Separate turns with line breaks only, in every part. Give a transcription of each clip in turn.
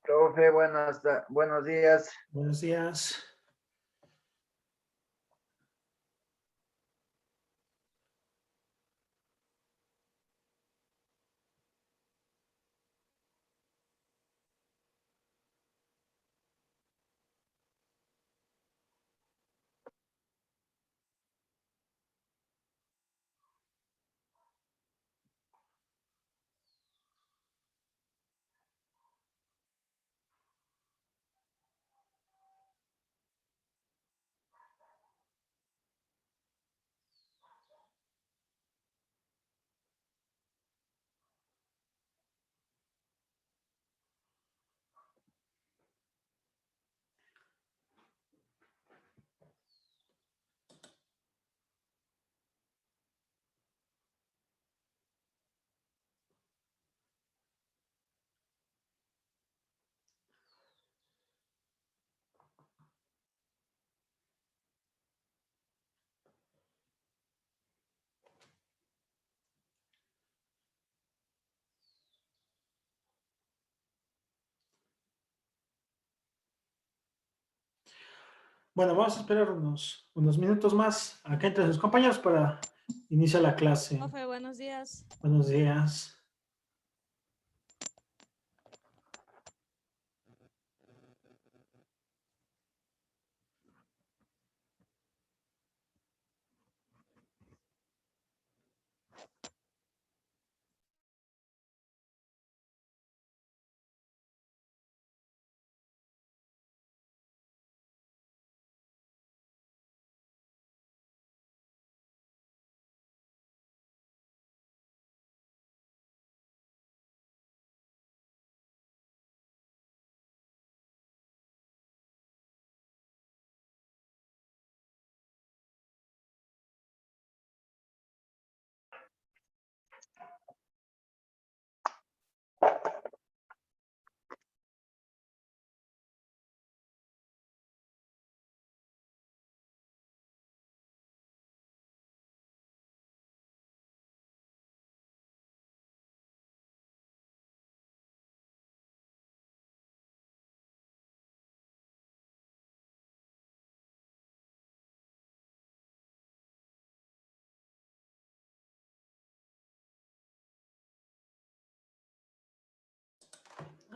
Profe, buenos días.
Buenos días. Bueno, vamos a esperar unos minutos más acá entre sus compañeros para iniciar la clase.
Profe, buenos días.
Buenos días.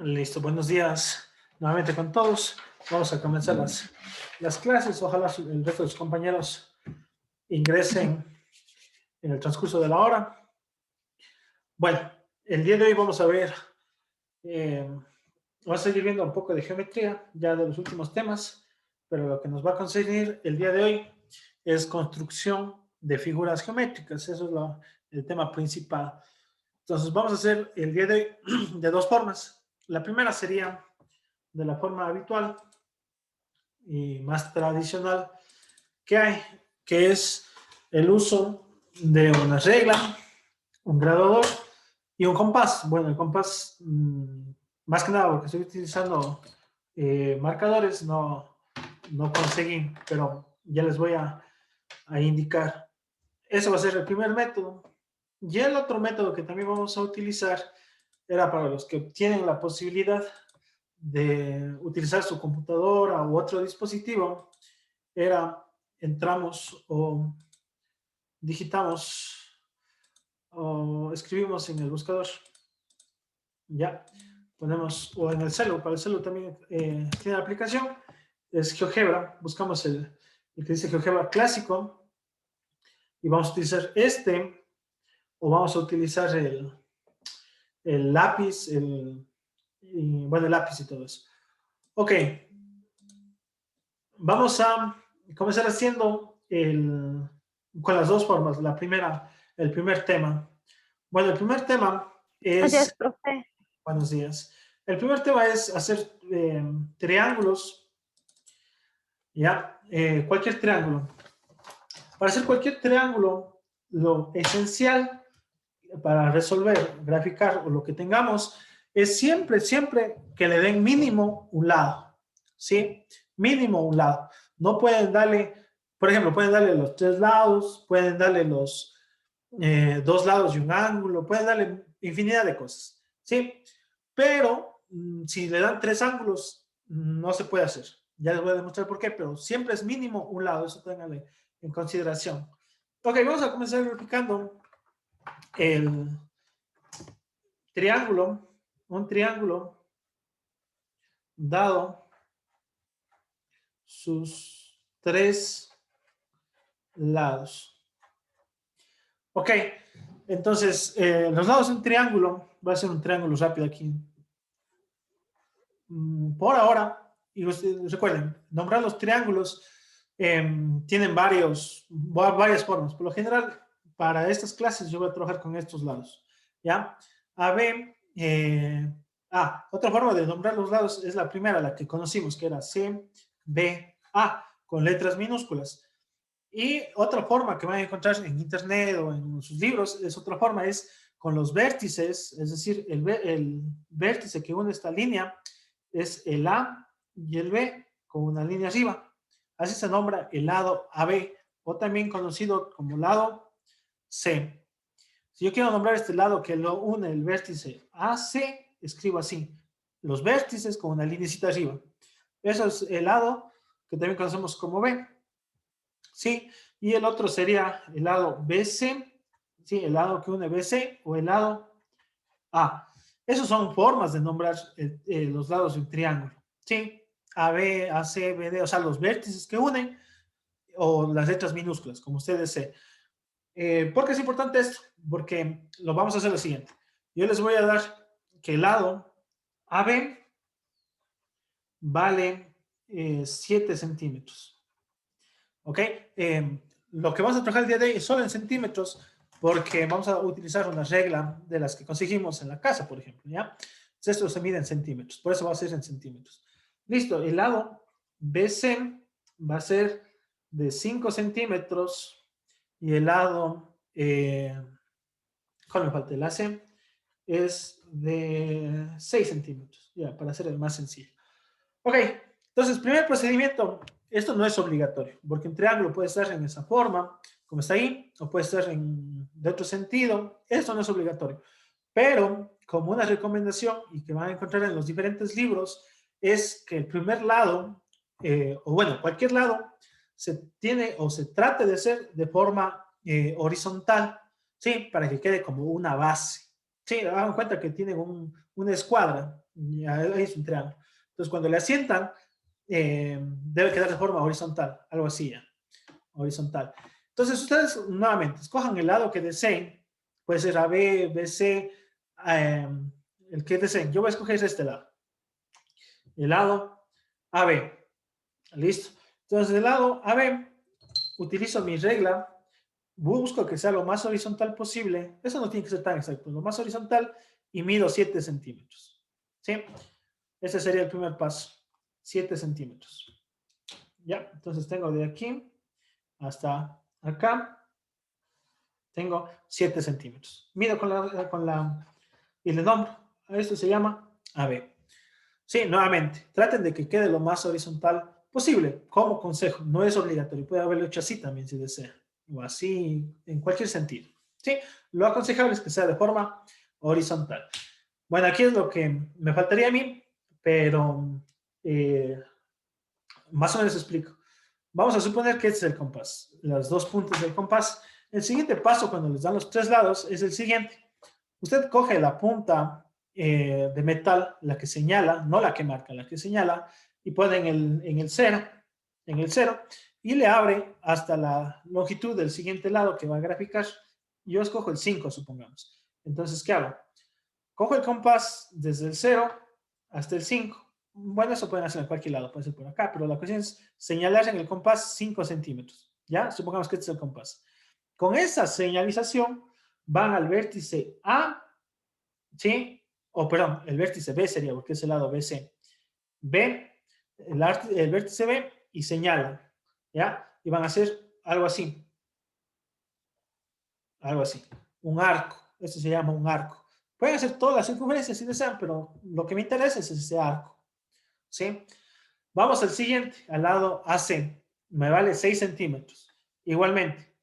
Listo, buenos días nuevamente con todos. Vamos a comenzar las clases. Ojalá el resto de los compañeros ingresen en el transcurso de la hora. Bueno, el día de hoy vamos a ver, vamos a seguir viendo un poco de geometría, ya de los últimos temas, pero lo que nos va a conseguir el día de hoy es construcción de figuras geométricas. Eso es el tema principal. Entonces vamos a hacer el día de hoy de dos formas. La primera sería de la forma habitual y más tradicional que hay, que es el uso de una regla, un graduador y un compás. Bueno, el compás, más que nada porque estoy utilizando marcadores, no conseguí, pero ya les voy a indicar. Eso va a ser el primer método. Y el otro método que también vamos a utilizar era para los que tienen la posibilidad de utilizar su computadora u otro dispositivo, entramos o digitamos o escribimos en el buscador. Ya, ponemos, o en el celu, para el celu también tiene la aplicación, es GeoGebra, buscamos el que dice GeoGebra clásico y vamos a utilizar o vamos a utilizar el lápiz, bueno, el lápiz y todo eso. Ok, vamos a comenzar haciendo con las dos formas. La primera, el primer tema. Bueno, el primer tema es...
Buenos días, profe.
Buenos días. El primer tema es hacer triángulos, ¿ya? Cualquier triángulo. Para hacer cualquier triángulo, lo esencial para resolver, graficar o lo que tengamos, es siempre que le den mínimo un lado, ¿sí? Mínimo un lado. No pueden darle, por ejemplo, pueden darle los tres lados, pueden darle los dos lados y un ángulo, pueden darle infinidad de cosas, ¿sí? Pero si le dan 3 ángulos, no se puede hacer. Ya les voy a demostrar por qué, pero siempre es mínimo un lado, eso ténganle en consideración. Ok, vamos a comenzar replicando el triángulo, un triángulo dado sus 3 lados. Ok, entonces los lados de un triángulo, va a ser un triángulo rápido aquí. Por ahora, y ustedes recuerden, nombrar los triángulos tienen varias formas. Por lo general, para estas clases yo voy a trabajar con estos lados. ¿Ya? AB, otra forma de nombrar los lados es la primera, la que conocimos, que era C, B, A, con letras minúsculas. Y otra forma que van a encontrar en internet o en sus libros, es otra forma, es con los vértices, es decir, el vértice que une esta línea es el A y el B con una línea arriba. Así se nombra el lado AB, o también conocido como lado C. Si yo quiero nombrar este lado que lo une el vértice AC, escribo así, los vértices con una linecita arriba. Eso es el lado que también conocemos como B. ¿Sí? Y el otro sería el lado BC, ¿sí? El lado que une BC o el lado A. Esas son formas de nombrar los lados de un triángulo, ¿sí? AB, AC, BD, o sea, los vértices que unen o las letras minúsculas, como usted desee. ¿Por qué es importante esto? Porque lo vamos a hacer lo siguiente. Yo les voy a dar que el lado AB vale 7 centímetros. ¿Ok? Lo que vamos a trabajar el día de hoy es solo en centímetros porque vamos a utilizar una regla de las que conseguimos en la casa, por ejemplo, ¿ya? Entonces, esto se mide en centímetros, por eso va a ser en centímetros. Listo, el lado BC va a ser de 5 centímetros y el lado, ¿cuál me falta? El AC es de 6 centímetros, ya, para hacer el más sencillo. Ok, entonces, primer procedimiento, esto no es obligatorio, porque un triángulo puede estar en esa forma, como está ahí, o puede estar de otro sentido, esto no es obligatorio. Pero, como una recomendación, y que van a encontrar en los diferentes libros, es que el primer lado, o bueno, cualquier lado, se tiene o se trate de hacer de forma horizontal, ¿sí? Para que quede como una base. Sí, hagan cuenta que tienen una escuadra, y ahí es un triángulo. Entonces, cuando le asientan, debe quedar de forma horizontal, algo así ya, horizontal. Entonces, ustedes nuevamente escojan el lado que deseen, puede ser AB, BC, el que deseen. Yo voy a escoger este lado, el lado AB. Listo. Entonces, del lado AB, utilizo mi regla, busco que sea lo más horizontal posible. Eso no tiene que ser tan exacto, lo más horizontal y mido 7 centímetros. ¿Sí? Ese sería el primer paso, 7 centímetros. Ya, entonces tengo de aquí hasta acá, tengo 7 centímetros. Mido y le nombro. Esto se llama AB. Sí, nuevamente, traten de que quede lo más horizontal posible, como consejo. No es obligatorio, puede haberlo hecho así también si desea, o así, en cualquier sentido. Sí, lo aconsejable es que sea de forma horizontal. Bueno, aquí es lo que me faltaría a mí, pero más o menos explico. Vamos a suponer que este es el compás, las dos puntas del compás. El siguiente paso cuando les dan los 3 lados es el siguiente. Usted coge la punta de metal, la que señala, no la que marca, la que señala, y pone en el cero, y le abre hasta la longitud del siguiente lado que va a graficar. Yo escojo el 5, supongamos. Entonces, ¿qué hago? Cojo el compás desde el 0 hasta el 5. Bueno, eso pueden hacer en cualquier lado, puede ser por acá, pero la cuestión es señalar en el compás 5 centímetros. ¿Ya? Supongamos que este es el compás. Con esa señalización van al vértice A, ¿sí? O perdón, el vértice B sería, porque es el lado BC. B, el vértice B y señalan, ¿ya? Y van a hacer algo así. Algo así. Un arco. Esto se llama un arco. Pueden hacer todas las circunferencias si desean, pero lo que me interesa es ese arco. ¿Sí? Vamos al siguiente, al lado AC. Me vale 6 centímetros. Igualmente,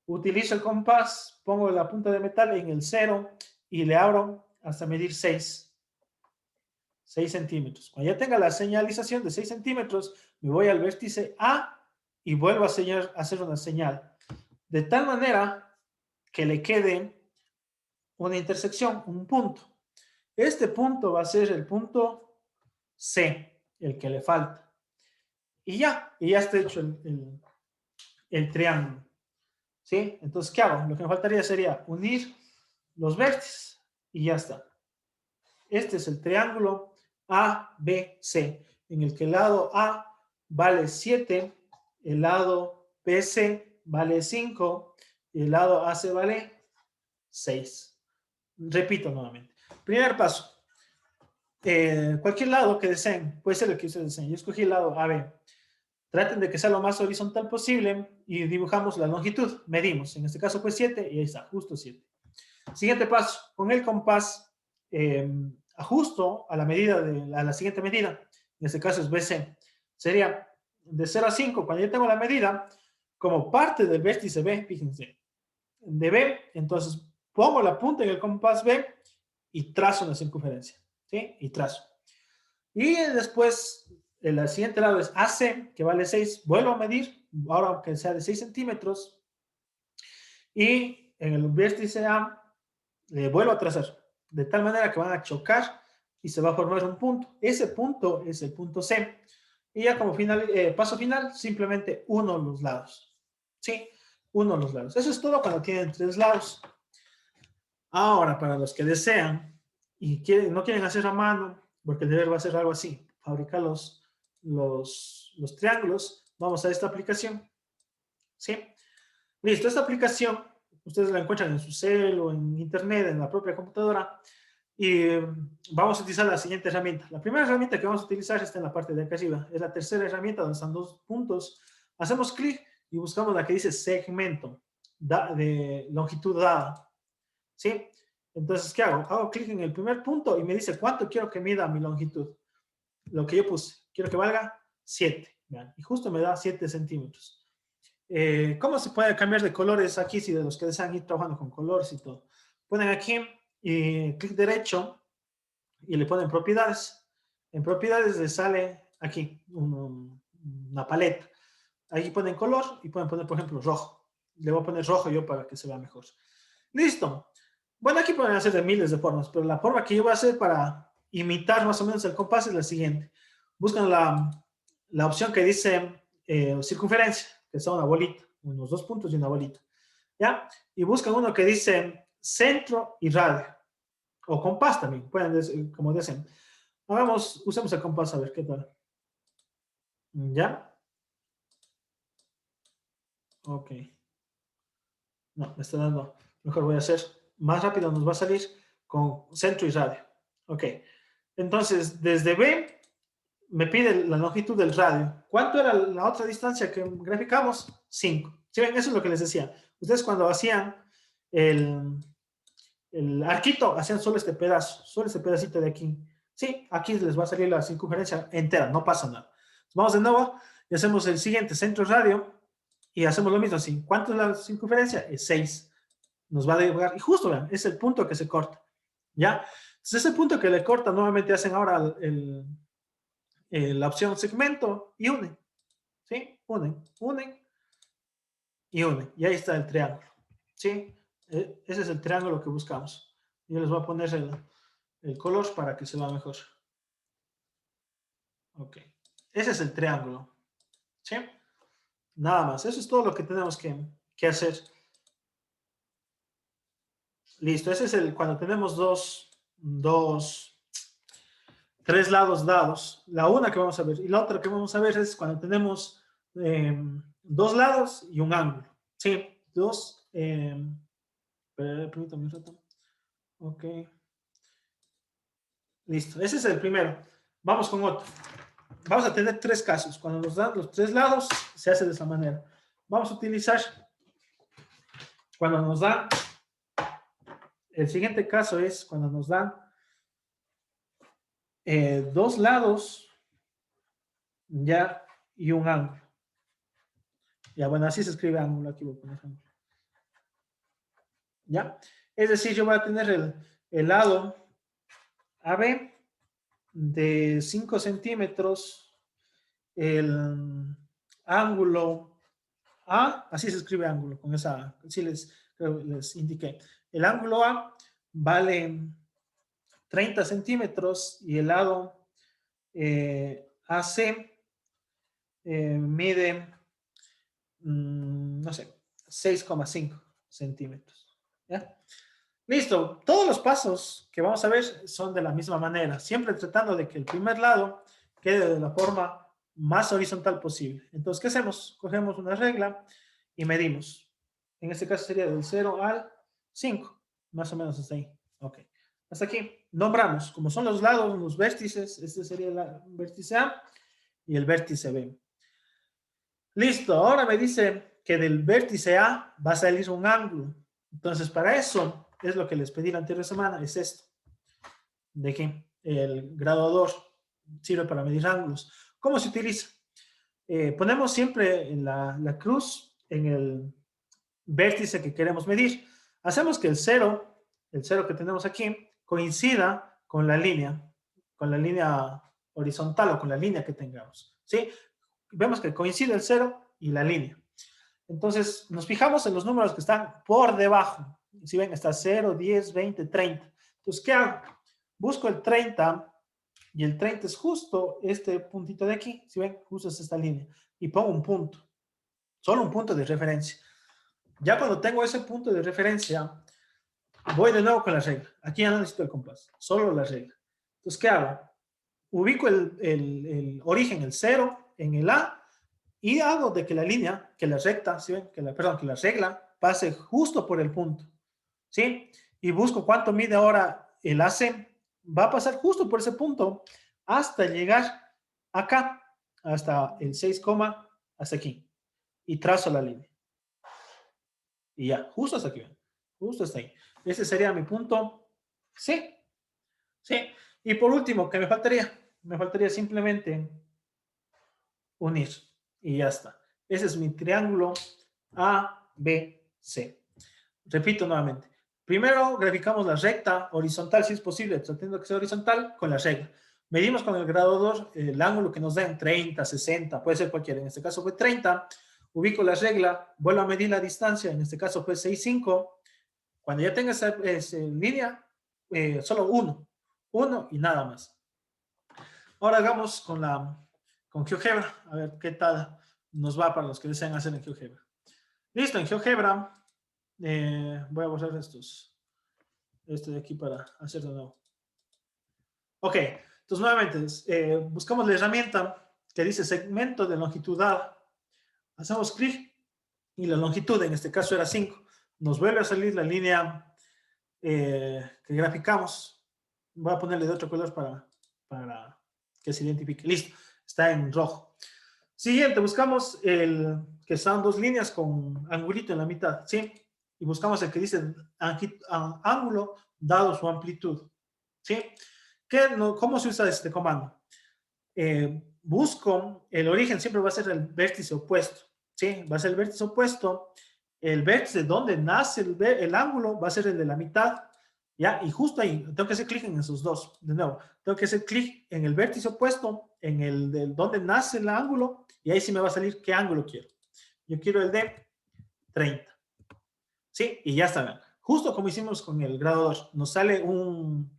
utilizo el compás, pongo la punta de metal en el 0 y le abro hasta medir 6. 6 centímetros. Cuando ya tenga la señalización de 6 centímetros, me voy al vértice A y vuelvo a hacer una señal. De tal manera que le quede una intersección, un punto. Este punto va a ser el punto C, el que le falta. Y ya está hecho el triángulo. ¿Sí? Entonces, ¿qué hago? Lo que me faltaría sería unir los vértices y ya está. Este es el triángulo ABC, en el que el lado A vale 7, el lado BC vale 5 y el lado AC vale 6. Repito nuevamente. Primer paso. Cualquier lado que deseen, puede ser el que ustedes deseen. Yo escogí el lado AB. Traten de que sea lo más horizontal posible y dibujamos la longitud. Medimos. En este caso, pues 7 y ahí está, justo 7. Siguiente paso. Con el compás, ajusto a la medida a la siguiente medida. En este caso es BC. Sería de 0 a 5. Cuando yo tengo la medida, como parte del vértice B, fíjense, de B, entonces pongo la punta en el compás B y trazo una circunferencia. ¿Sí? Y trazo. Y después, el siguiente lado es AC, que vale 6. Vuelvo a medir, ahora aunque sea de 6 centímetros. Y en el vértice A, le vuelvo a trazar. De tal manera que van a chocar y se va a formar un punto. Ese punto es el punto C. Y ya como paso final, simplemente uno los lados. ¿Sí? Uno los lados. Eso es todo cuando tienen 3 lados. Ahora, para los que desean y no quieren hacer a mano, porque el deber va a ser algo así, fabricar los triángulos, vamos a esta aplicación. ¿Sí? Listo, esta aplicación ustedes la encuentran en su cel o en internet, en la propia computadora, y vamos a utilizar la siguiente herramienta. La primera herramienta que vamos a utilizar está en la parte de acá arriba. Es la tercera herramienta donde están 2 puntos. Hacemos clic y buscamos la que dice segmento de longitud dada. ¿Sí? Entonces, ¿qué hago? Hago clic en el primer punto y me dice cuánto quiero que mida mi longitud. Lo que yo puse. Quiero que valga 7. Vean, y justo me da 7 centímetros. ¿Cómo se puede cambiar de colores aquí si de los que desean ir trabajando con colores y todo? Ponen aquí y clic derecho y le ponen propiedades. En propiedades les sale aquí una paleta. Aquí ponen color y pueden poner, por ejemplo, rojo. Le voy a poner rojo yo para que se vea mejor. Listo. Bueno, aquí pueden hacer de miles de formas, pero la forma que yo voy a hacer para imitar más o menos el compás es la siguiente. Buscan la opción que dice circunferencia, que es una bolita, unos 2 puntos y una bolita. ¿Ya? Y buscan uno que dice centro y radio. O compás también, pueden, como dicen. Usemos el compás a ver qué tal. ¿Ya? Ok. No, me está dando. Mejor voy a hacer más rápido, nos va a salir con centro y radio. Ok. Entonces, desde B me pide la longitud del radio. ¿Cuánto era la otra distancia que graficamos? 5. ¿Sí ven? Eso es lo que les decía. Ustedes cuando hacían el arquito, hacían solo este pedazo, solo este pedacito de aquí. Sí, aquí les va a salir la circunferencia entera, no pasa nada. Vamos de nuevo y hacemos el siguiente, centro radio, y hacemos lo mismo así. ¿Cuánto es la circunferencia? Es 6. Nos va a dibujar, y justo vean, es el punto que se corta. ¿Ya? Entonces ese punto que le corta, nuevamente hacen ahora la opción segmento y unen. ¿Sí? Unen y unen. Y ahí está el triángulo. ¿Sí? Ese es el triángulo que buscamos. Yo les voy a poner el color para que se vea mejor. Ok. Ese es el triángulo. ¿Sí? Nada más. Eso es todo lo que tenemos que hacer. Listo. Ese es cuando tenemos tres lados dados. La una que vamos a ver. Y la otra que vamos a ver es cuando tenemos 2 lados y un ángulo. Sí. Permítame un rato. Ok. Listo. Ese es el primero. Vamos con otro. Vamos a tener 3 casos. Cuando nos dan los 3 lados, se hace de esa manera. Vamos a utilizar, cuando nos dan, el siguiente caso es cuando nos dan 2 lados, ya, y un ángulo. Ya, bueno, así se escribe ángulo. Aquí voy a poner ángulo. ¿Ya? Es decir, yo voy a tener el lado AB de 5 centímetros el ángulo A, así se escribe ángulo, con esa, sí les indiqué. El ángulo A vale 30 centímetros y el lado AC mide, no sé, 6,5 centímetros. ¿Ya? Listo, todos los pasos que vamos a ver son de la misma manera, siempre tratando de que el primer lado quede de la forma más horizontal posible. Entonces, ¿qué hacemos? Cogemos una regla y medimos. En este caso sería del 0 al 5, más o menos hasta ahí. Ok, hasta aquí. Nombramos, como son los lados, los vértices, este sería el vértice A y el vértice B. Listo, ahora me dice que del vértice A va a salir un ángulo. Entonces, para eso es lo que les pedí la anterior semana, es esto. De que el graduador sirve para medir ángulos. ¿Cómo se utiliza? Ponemos siempre en la cruz en el vértice que queremos medir. Hacemos que el cero que tenemos aquí, coincida con la línea horizontal o con la línea que tengamos. ¿Sí? Vemos que coincide el 0 y la línea. Entonces, nos fijamos en los números que están por debajo. Si ven, está 0, 10, 20, 30. Entonces, ¿qué hago? Busco el 30 y el 30 es justo este puntito de aquí. Si ven, justo es esta línea. Y pongo un punto. Solo un punto de referencia. Ya cuando tengo ese punto de referencia, voy de nuevo con la regla. Aquí ya no necesito el compás, solo la regla. Entonces, ¿qué hago? Ubico el origen, el 0, en el A y hago de que la línea, que la recta, ¿sí ven? Perdón, que la regla pase justo por el punto, ¿sí? Y busco cuánto mide ahora el AC. Va a pasar justo por ese punto hasta llegar acá, hasta el 6, hasta aquí. Y trazo la línea. Y ya, justo hasta aquí, ¿ven? Justo hasta ahí. Ese sería mi punto C. Sí. Y por último, ¿qué me faltaría? Me faltaría simplemente unir. Y ya está. Ese es mi triángulo A, B, C. Repito nuevamente. Primero graficamos la recta horizontal, si es posible, tratando que sea horizontal, con la regla. Medimos con el graduador el ángulo que nos den, 30, 60, puede ser cualquiera. En este caso fue 30. Ubico la regla, vuelvo a medir la distancia, en este caso fue 6,5. Cuando ya tenga esa línea, solo uno y nada más. Ahora hagamos con GeoGebra, a ver qué tal nos va para los que desean hacer en GeoGebra. Listo, en GeoGebra voy a borrar este de aquí para hacer de nuevo. Ok, entonces nuevamente buscamos la herramienta que dice segmento de longitud A. Hacemos clic y la longitud, en este caso era 5. Nos vuelve a salir la línea que graficamos. Voy a ponerle de otro color para que se identifique. Listo, está en rojo. Siguiente, buscamos el que son dos líneas con angulito en la mitad, ¿sí? Y buscamos el que dice ángulo dado su amplitud, ¿sí? ¿Cómo se usa este comando? Busco el origen, siempre va a ser el vértice opuesto, ¿sí? Va a ser el vértice opuesto. El vértice donde nace el ángulo va a ser el de la mitad, ¿ya? Y justo ahí, tengo que hacer clic en esos dos, de nuevo. Tengo que hacer clic en el vértice opuesto, en el de donde nace el ángulo, y ahí sí me va a salir qué ángulo quiero. Yo quiero el de 30. ¿Sí? Y ya está. Justo como hicimos con el graduador, nos sale un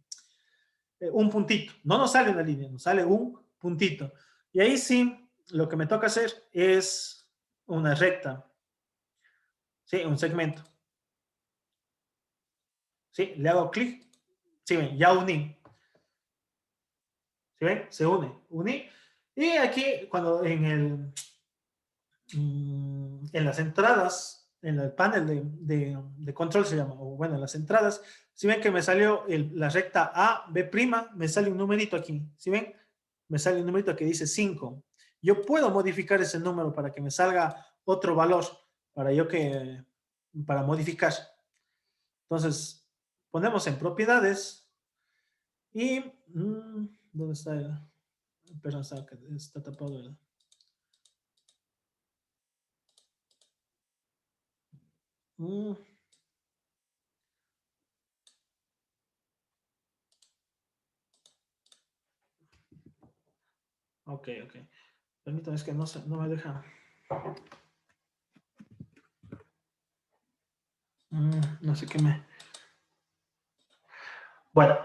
puntito. No nos sale una línea, nos sale un puntito. Y ahí sí, lo que me toca hacer es una recta. ¿Sí? Un segmento. ¿Sí? Le hago clic. ¿Sí ven? Ya uní. ¿Sí ven? Se uní. Y aquí, cuando en las entradas, en el panel de control se llama, o bueno, en las entradas, si ven que me salió la recta A, B', me sale un numerito aquí, ¿sí ven? Me sale un numerito que dice 5. Yo puedo modificar ese número para que me salga otro valor, para modificar. Entonces, ponemos en propiedades y, ¿dónde está el? Perdón, está tapado el... Ok. Permítame, es que no me deja. No sé qué me... Bueno,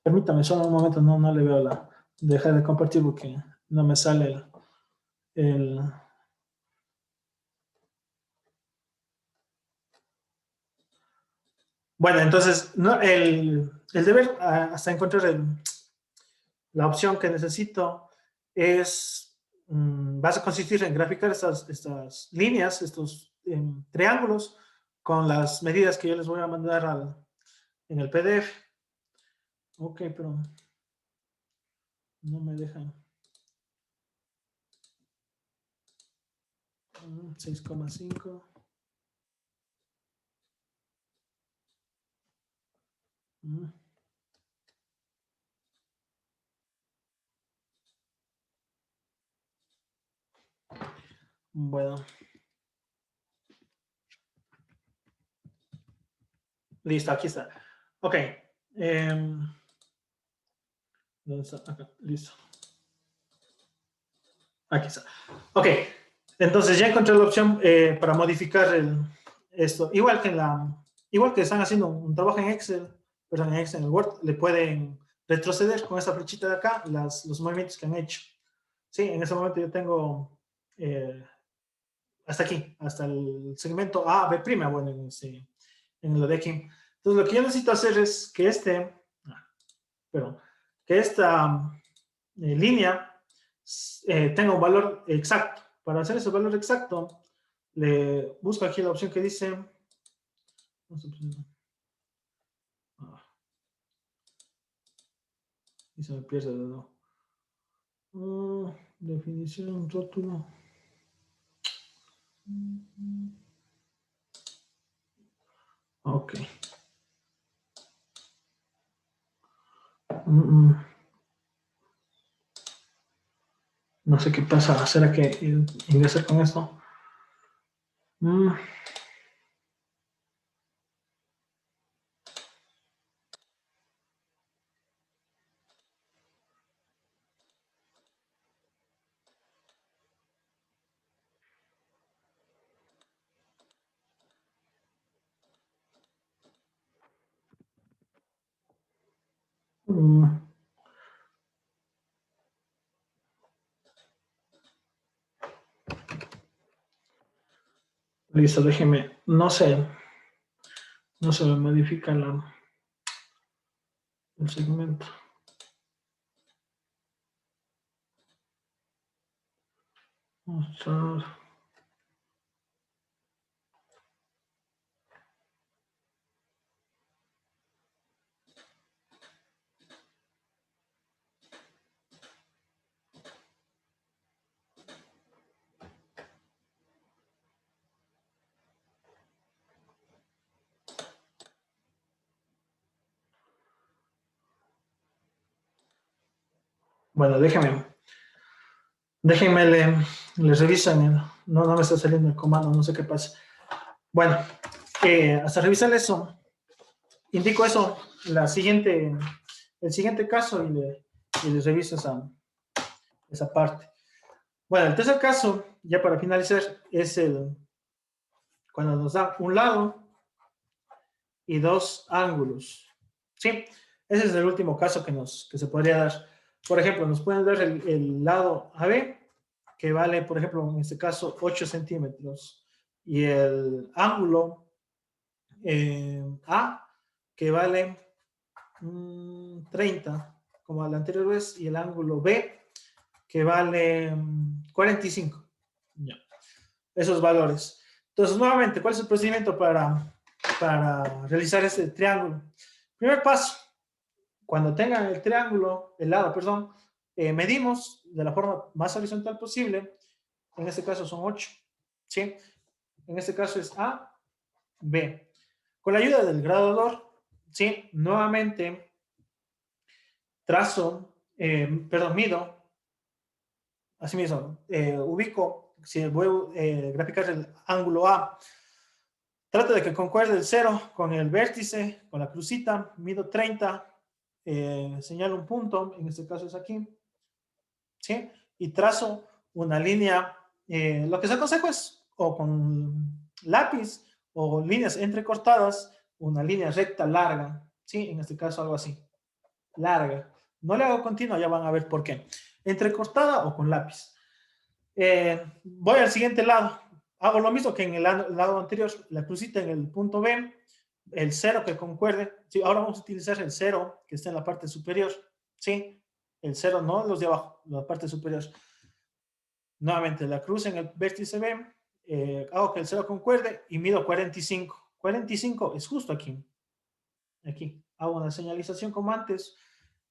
permítame solo un momento, no le veo la... Dejar de compartir porque no me sale el... Bueno, entonces, no, el deber hasta encontrar la opción que necesito es, vas a consistir en graficar estas líneas, estos triángulos con las medidas que yo les voy a mandar en el PDF. Ok, pero no me dejan. 6,5. Bueno, listo, aquí está. Ok. ¿Dónde está? Acá, listo. Aquí está. Ok, entonces ya encontré la opción para modificar esto. Igual que están haciendo un trabajo en Excel, perdón, en Excel, en el Word, le pueden retroceder con esta flechita de acá los movimientos que han hecho. Sí, en ese momento yo tengo hasta aquí, hasta el segmento A, B', bueno, en lo de aquí. Entonces lo que yo necesito hacer es que esta línea tenga un valor exacto. Para hacer ese valor exacto, le busco aquí la opción que dice... Y se me pierde de nuevo. Definición, rótulo. Ok. No sé qué pasa. ¿Será que ingresar con esto? Listo, déjeme. No se me modifica el segmento. Mostrar. Bueno, déjenme le revisan. No me está saliendo el comando, no sé qué pasa. Bueno, hasta revisar eso, indico eso, el siguiente caso y les reviso esa parte. Bueno, el tercer caso, ya para finalizar, es cuando nos da un lado y dos ángulos. ¿Sí? Ese es el último caso que se podría dar. Por ejemplo, nos pueden dar el lado AB, que vale, por ejemplo, en este caso, 8 centímetros, y el ángulo A, que vale 30, como la anterior vez, y el ángulo B, que vale 45. Ya. Esos valores. Entonces, nuevamente, ¿cuál es el procedimiento para realizar este triángulo? Primer paso, cuando tengan el triángulo, el lado, perdón, medimos de la forma más horizontal posible. En este caso son 8. ¿Sí? En este caso es A, B. Con la ayuda del graduador, ¿sí? Nuevamente mido, así mismo, ubico, si voy a graficar el ángulo A, trato de que concuerde el 0 con el vértice, con la crucita, mido 30, señalo un punto, en este caso es aquí, ¿sí? Y trazo una línea, lo que se aconseja es o con lápiz o líneas entrecortadas, una línea recta larga, ¿sí? En este caso algo así, larga. No le hago continua, ya van a ver por qué. Entrecortada o con lápiz. Voy al siguiente lado. Hago lo mismo que en el lado anterior, la crucita en el punto B, el cero que concuerde. Sí, ahora vamos a utilizar el cero que está en la parte superior. Sí, el cero, no los de abajo, la parte superior. Nuevamente, la cruz en el vértice B, hago que el cero concuerde y mido 45. 45 es justo aquí. Aquí. Hago una señalización como antes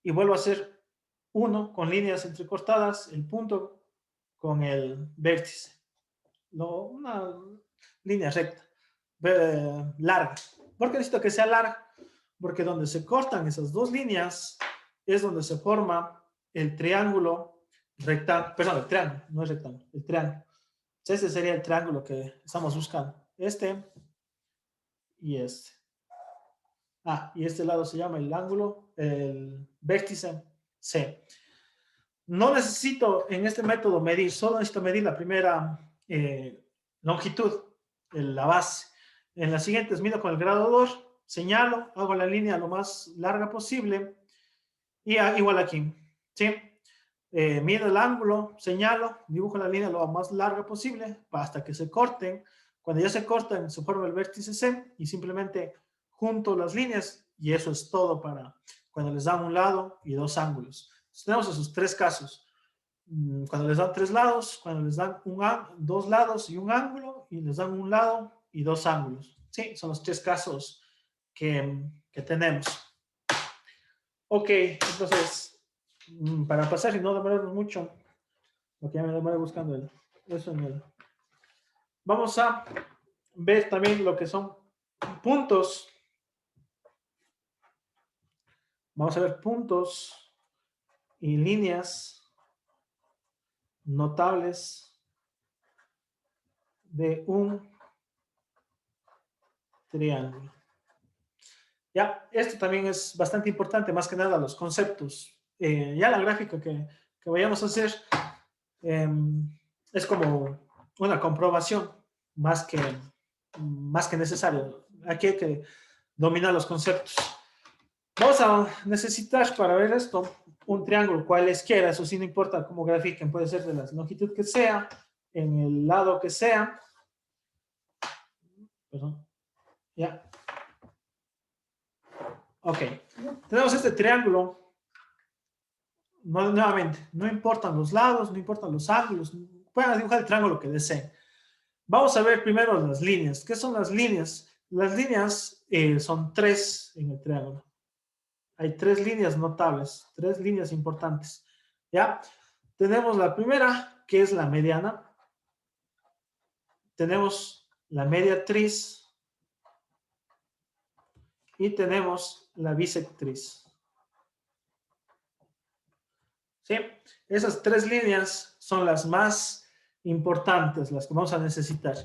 y vuelvo a hacer 1 con líneas entrecortadas, el punto con el vértice. Una línea recta, larga. ¿Por qué necesito que sea larga? Porque donde se cortan esas dos líneas es donde se forma el triángulo rectángulo, perdón, el triángulo, no es rectángulo, el triángulo. Este sería el triángulo que estamos buscando. Este y este. Y este lado se llama el ángulo, el vértice C. No necesito en este método medir, solo necesito medir la primera longitud, la base. En las siguientes mido con el graduador, señalo, hago la línea lo más larga posible y igual aquí, ¿sí? Mido el ángulo, señalo, dibujo la línea lo más larga posible hasta que se corten. Cuando ya se cortan, se forma el vértice C y simplemente junto las líneas y eso es todo para cuando les dan un lado y dos ángulos. Entonces, tenemos esos tres casos. Cuando les dan tres lados, cuando les dan dos lados y un ángulo, y les dan un lado y dos ángulos. Sí, son los tres casos que tenemos. Ok, entonces, para pasar y no demorarnos mucho, porque ya me demoré buscando eso en el... Vamos a ver también lo que son puntos. Vamos a ver puntos y líneas notables de un triángulo. Ya, esto también es bastante importante, más que nada los conceptos. Ya la gráfica que vayamos a hacer es como una comprobación más que necesario. Aquí hay que dominar los conceptos. Vamos a necesitar para ver esto un triángulo cualesquiera, eso sí no importa cómo grafiquen, puede ser de la longitud que sea, en el lado que sea. Perdón. Ya. Ok. Tenemos este triángulo. Nuevamente, no importan los lados, no importan los ángulos, pueden dibujar el triángulo que deseen. Vamos a ver primero las líneas. ¿Qué son las líneas? Las líneas son tres en el triángulo. Hay tres líneas notables, tres líneas importantes. ¿Ya? Tenemos la primera, que es la mediana. Tenemos la mediatriz. Y tenemos la bisectriz. ¿Sí? Esas tres líneas son las más importantes, las que vamos a necesitar.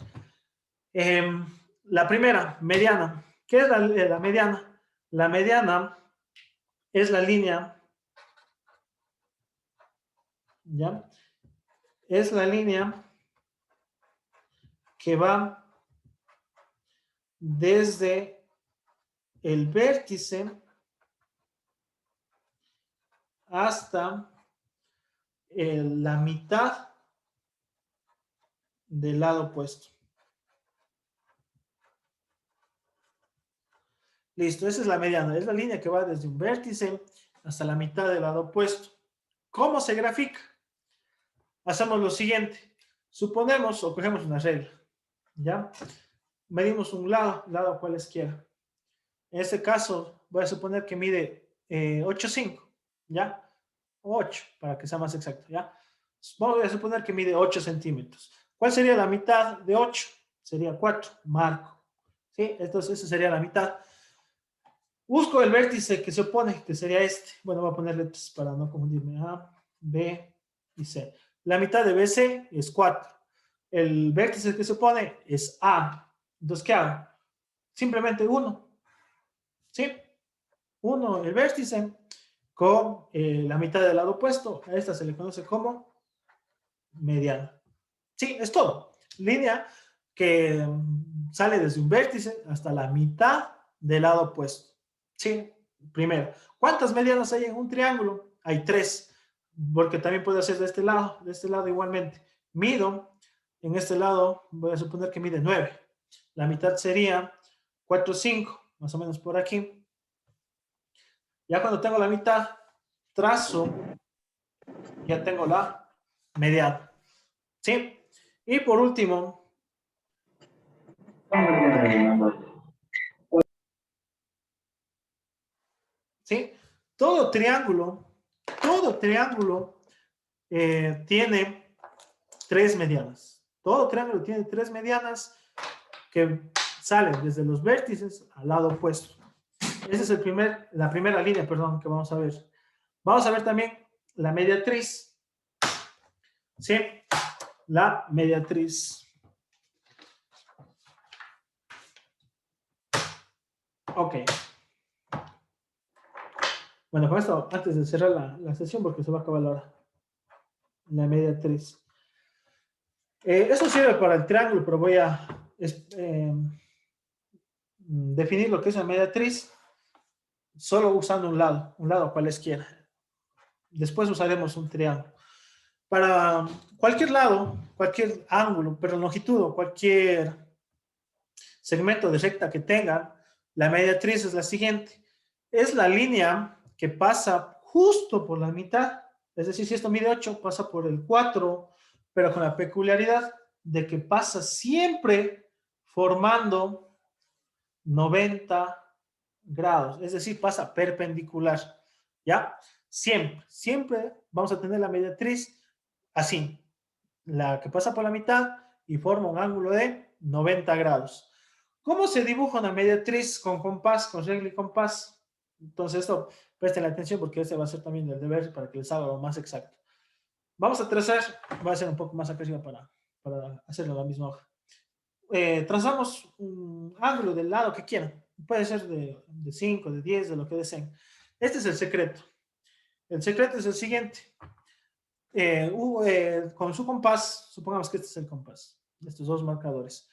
La primera, mediana. ¿Qué es la mediana? La mediana es la línea, ¿ya? Es la línea que va desde el vértice hasta la mitad del lado opuesto. Listo, esa es la mediana, es la línea que va desde un vértice hasta la mitad del lado opuesto. ¿Cómo se grafica? Hacemos lo siguiente. Suponemos o cogemos una regla, ¿ya? Medimos un lado cualesquiera. En este caso, voy a suponer que mide 8,5, ¿ya? 8, para que sea más exacto, ¿ya? Voy a suponer que mide 8 centímetros. ¿Cuál sería la mitad de 8? Sería 4, marco. ¿Sí? Entonces, esa sería la mitad. Busco el vértice que se opone, que sería este. Bueno, voy a poner letras para no confundirme. A, B y C. La mitad de BC es 4. El vértice que se opone es A. Entonces, ¿qué hago? Simplemente 1. ¿Sí? 1 el vértice con la mitad del lado opuesto. A esta se le conoce como mediana. Sí, es todo. Línea que sale desde un vértice hasta la mitad del lado opuesto. Sí, primero. ¿Cuántas medianas hay en un triángulo? Hay 3, porque también puede ser de este lado igualmente. Mido, en este lado voy a suponer que mide 9. La mitad sería 4, 5, más o menos por aquí. Ya cuando tengo la mitad, trazo, ya tengo la mediana. ¿Sí? Y por último, ¿sí? Todo triángulo tiene 3 medianas. Todo triángulo tiene 3 medianas que salen desde los vértices al lado opuesto. Esa es la primera línea, perdón, que vamos a ver. Vamos a ver también la mediatriz. ¿Sí? La mediatriz. Ok. Bueno, con esto, antes de cerrar la sesión, porque se va a acabar la hora. La mediatriz. Eso sirve para el triángulo, pero voy a definir lo que es la mediatriz solo usando un lado cualesquiera. Después usaremos un triángulo. Para cualquier lado, cualquier ángulo, pero longitud o cualquier segmento de recta que tenga, la mediatriz es la siguiente. Es la línea que pasa justo por la mitad. Es decir, si esto mide 8, pasa por el 4, pero con la peculiaridad de que pasa siempre formando 90 grados. Es decir, pasa perpendicular. ¿Ya? Siempre vamos a tener la mediatriz así. La que pasa por la mitad y forma un ángulo de 90 grados. ¿Cómo se dibuja una mediatriz con compás, con regla y compás? Entonces, esto presten la atención porque este va a ser también el deber para que les haga lo más exacto. Vamos a trazar, voy a hacer un poco más acá arriba para hacerlo en la misma hoja. Trazamos un ángulo del lado que quieran. Puede ser de 5, de 10, de lo que deseen. Este es el secreto. El secreto es el siguiente. Con su compás, supongamos que este es el compás, estos dos marcadores.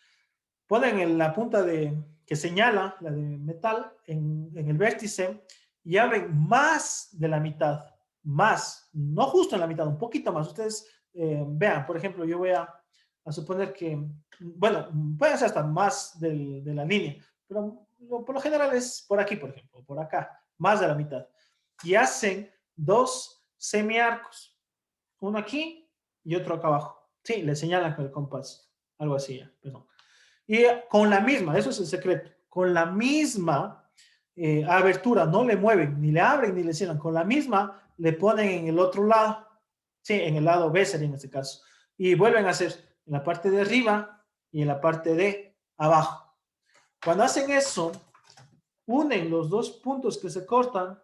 Ponen en la punta que señala, la de metal, en el vértice y abren más de la mitad. Más, no justo en la mitad, un poquito más. Ustedes vean, por ejemplo, yo voy a suponer que, bueno, pueden ser hasta más de la línea, pero por lo general es por aquí, por ejemplo, por acá, más de la mitad. Y hacen 2 semiarcos, uno aquí y otro acá abajo. Sí, le señalan con el compás, algo así, perdón. Y con la misma, eso es el secreto, con la misma abertura, no le mueven, ni le abren, ni le cierran, con la misma le ponen en el otro lado, sí, en el lado B sería en este caso, y vuelven a hacer en la parte de arriba y en la parte de abajo. Cuando hacen eso, unen los dos puntos que se cortan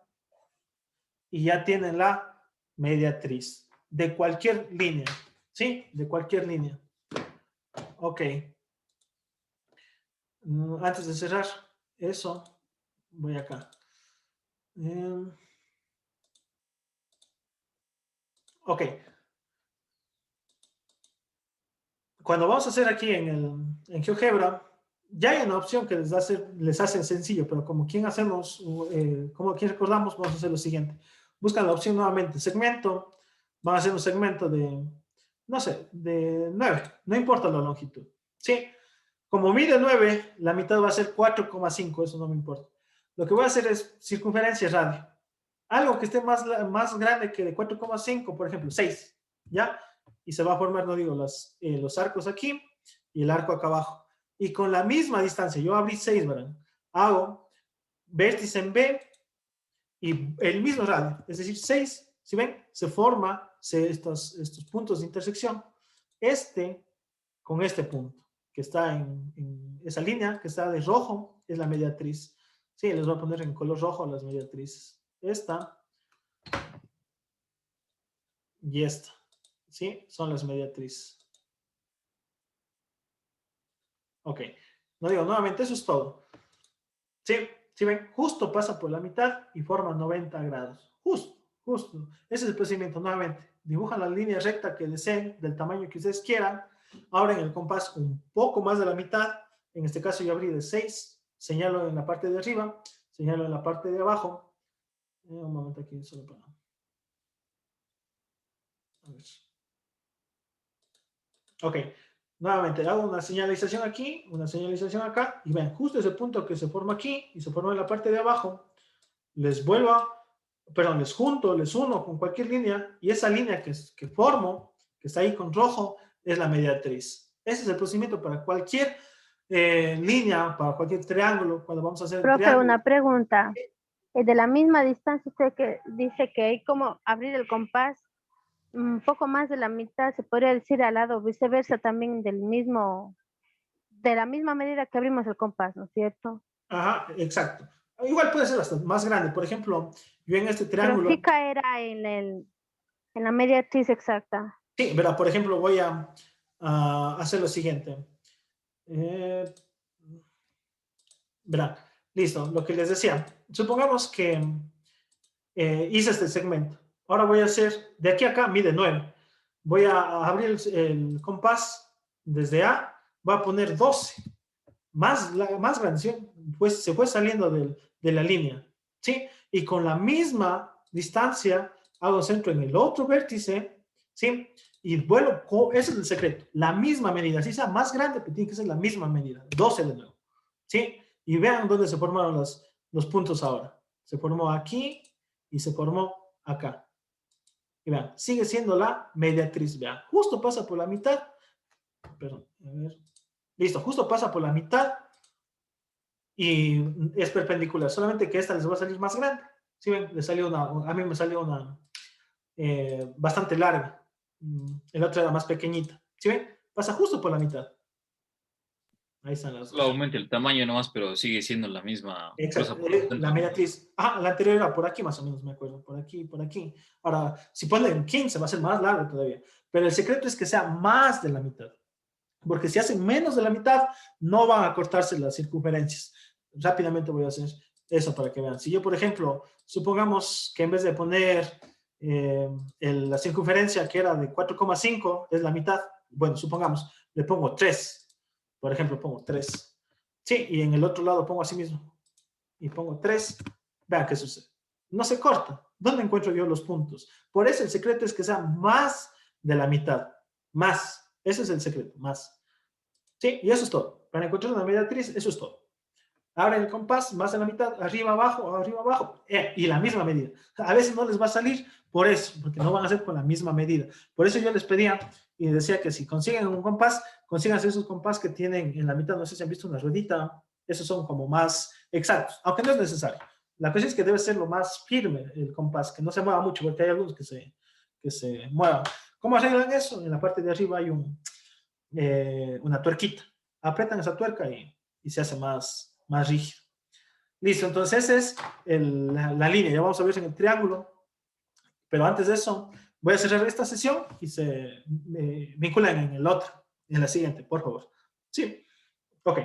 y ya tienen la mediatriz de cualquier línea, ¿sí? De cualquier línea. Ok. Antes de cerrar eso, voy acá. Ok. Cuando vamos a hacer aquí en GeoGebra, ya hay una opción que les hace sencillo, pero como quien hacemos, como quien recordamos, vamos a hacer lo siguiente. Buscan la opción nuevamente, segmento, van a hacer un segmento de, no sé, de 9, no importa la longitud. ¿Sí? Como mide 9, la mitad va a ser 4,5, eso no me importa. Lo que voy a hacer es circunferencia radio. Algo que esté más grande que de 4,5, por ejemplo, 6, ¿ya? Y se va a formar, no digo, los arcos aquí y el arco acá abajo. Y con la misma distancia, yo abrí 6, ¿verdad? Hago vértice en B y el mismo radio, es decir, 6, ¿sí ven? Se forma estos puntos de intersección. Este con este punto, que está en esa línea, que está de rojo, es la mediatriz. Sí, les voy a poner en color rojo las mediatrices. Esta y esta, ¿sí? Son las mediatrices. Ok. No digo, nuevamente, eso es todo. ¿Sí? ¿Sí ven? Justo pasa por la mitad y forma 90 grados. Justo. Ese es el procedimiento. Nuevamente, dibujan la línea recta que deseen, del tamaño que ustedes quieran. Abren el compás un poco más de la mitad. En este caso yo abrí de 6. Señalo en la parte de arriba. Señalo en la parte de abajo. Un momento aquí, solo para... A ver. Ok. Nuevamente, hago una señalización aquí, una señalización acá. Y ven, justo ese punto que se forma aquí y se forma en la parte de abajo. Les junto, les uno con cualquier línea, y esa línea que formo, que está ahí con rojo, es la mediatriz. Ese es el procedimiento para cualquier línea, para cualquier triángulo, cuando vamos a hacer el
Profe,
triángulo.
una pregunta. De la misma distancia, usted que dice que hay como abrir el compás un poco más de la mitad, se podría decir al lado viceversa también de la misma medida que abrimos el compás, ¿no es cierto?
Ajá, exacto. Igual puede ser hasta más grande. Por ejemplo, yo en este
Pero
triángulo...
sí caerá en la mediatriz exacta.
Sí, verá, por ejemplo, voy a hacer lo siguiente. Verá, listo, lo que les decía. Supongamos que hice este segmento. Ahora voy a hacer, de aquí a acá, mide 9. Voy a abrir el compás desde A, voy a poner 12. Más grande, ¿sí? Pues se fue saliendo de la línea, ¿sí? Y con la misma distancia hago centro en el otro vértice, ¿sí? Y vuelo, ese es el secreto, la misma medida, si sea más grande, pero tiene que ser la misma medida, 12 de nuevo, ¿sí? Y vean dónde se formaron los puntos ahora. Se formó aquí y se formó acá. Y vean, sigue siendo la mediatriz, vean, justo pasa por la mitad, perdón, a ver, listo, justo pasa por la mitad y es perpendicular, solamente que esta les va a salir más grande. ¿Sí ven? A mí me salió una bastante larga. El otro era más pequeñita. ¿Sí ven? Pasa justo por la mitad. Ahí están las
Solo
dos.
aumenta el tamaño nomás, pero sigue siendo la misma.
Exacto.
Cosa por los
La
centros.
mediatriz. Ah, la anterior era por aquí más o menos, me acuerdo. Por aquí, por aquí. Ahora, si ponen 15 va a ser más largo todavía. Pero el secreto es que sea más de la mitad. Porque si hacen menos de la mitad, no van a cortarse las circunferencias. Rápidamente voy a hacer eso para que vean. Si yo, por ejemplo, supongamos que en vez de poner la circunferencia que era de 4,5 es la mitad, bueno, supongamos, le pongo 3. Por ejemplo, pongo 3. Sí, y en el otro lado pongo así mismo. Y pongo 3. Vean qué sucede. No se corta. ¿Dónde encuentro yo los puntos? Por eso el secreto es que sea más de la mitad. Más. Ese es el secreto, más. Sí, y eso es todo. Para encontrar una mediatriz, eso es todo. Abren el compás, más de la mitad, arriba, abajo, y la misma medida. A veces no les va a salir por eso, porque no van a ser con la misma medida. Por eso yo les pedía y decía que si consiguen un compás, consigan esos compás que tienen en la mitad, no sé si han visto una ruedita, esos son como más exactos, aunque no es necesario. La cosa es que debe ser lo más firme el compás, que no se mueva mucho, porque hay algunos que se muevan. ¿Cómo arreglan eso? En la parte de arriba hay una tuerquita. Apretan esa tuerca y se hace más rígido. Listo, entonces esa es la línea. Ya vamos a ver en el triángulo. Pero antes de eso, voy a cerrar esta sesión y se vinculan en el otro, en la siguiente, por favor. Sí, ok.